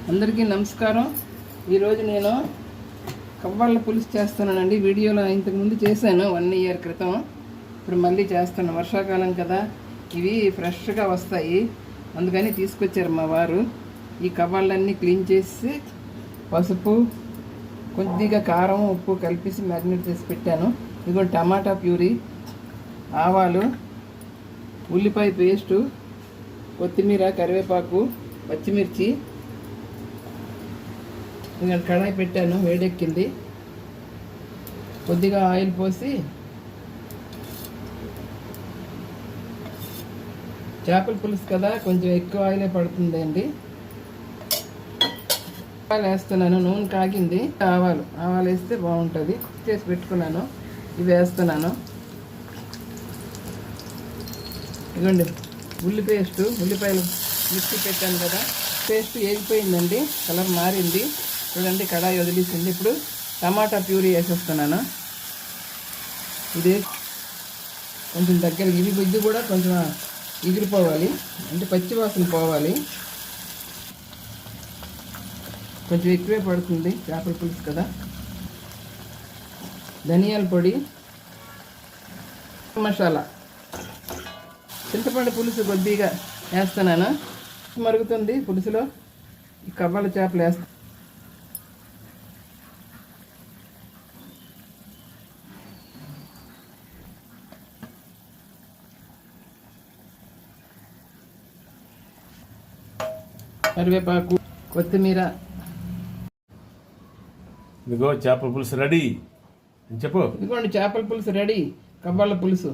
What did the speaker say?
అందరికీ నమస్కారం. ఈరోజు నేను కవ్వాళ్ళ పులుసు చేస్తున్నానండి. వీడియోలో ఇంతకుముందు చేశాను 1 ఇయర్ క్రితం. ఇప్పుడు మళ్ళీ చేస్తాను. వర్షాకాలం కదా, ఇవి ఫ్రెష్గా వస్తాయి, అందుకని తీసుకొచ్చారు మా వారు. ఈ కవ్వాళ్ళన్నీ క్లీన్ చేసి పసుపు, కొద్దిగా కారం, ఉప్పు కలిపేసి మ్యారినేట్ చేసి పెట్టాను. ఇదిగో టమాటా ప్యూరీ, ఆవాలు, ఉల్లిపాయ పేస్టు, కొత్తిమీర, కరివేపాకు, పచ్చిమిర్చి. ఇంకా కడాయి పెట్టాను, వేడెక్కింది. కొద్దిగా ఆయిల్ పోసి చేపల పులుసు కదా, కొంచెం ఎక్కువ ఆయిలే పడుతుందండి. ఆవాలు వేస్తున్నాను. నూనె కాగింది. ఆవాలు వేస్తే బాగుంటుంది. చేసి పెట్టుకున్నాను, ఇవి వేస్తున్నాను. ఇదిగోండి ఉల్లిపాయలు మిక్సీ పెట్టాను కదా, పేస్ట్ వేగిపోయిందండి, కలర్ మారింది. చూడండి, కడాయి వదిలేసింది. ఇప్పుడు టమాటా ప్యూరీ వేసేస్తున్నాను. ఇది కొంచెం దగ్గరికి, ఇది కూడా కొంచెం ఎగిరిపోవాలి, అంటే పచ్చివాసన పోవాలి. కొంచెం ఎక్కువే పడుతుంది, చేపల పులుసు కదా. ధనియాల పొడి, మసాలా, చింతపండు పులుసు కొద్దిగా వేస్తున్నాను. మరుగుతుంది పులుసులో ఈ కవ్వాల చేపలు వేస్తాను. కరివేపాకు, కొత్తిమీర. ఇదిగో చేపల పులుసు రెడీ. చెప్పు. ఇదిగోండి చేపల పులుసు రెడీ, కవ్వాళ్ళ పులుసు.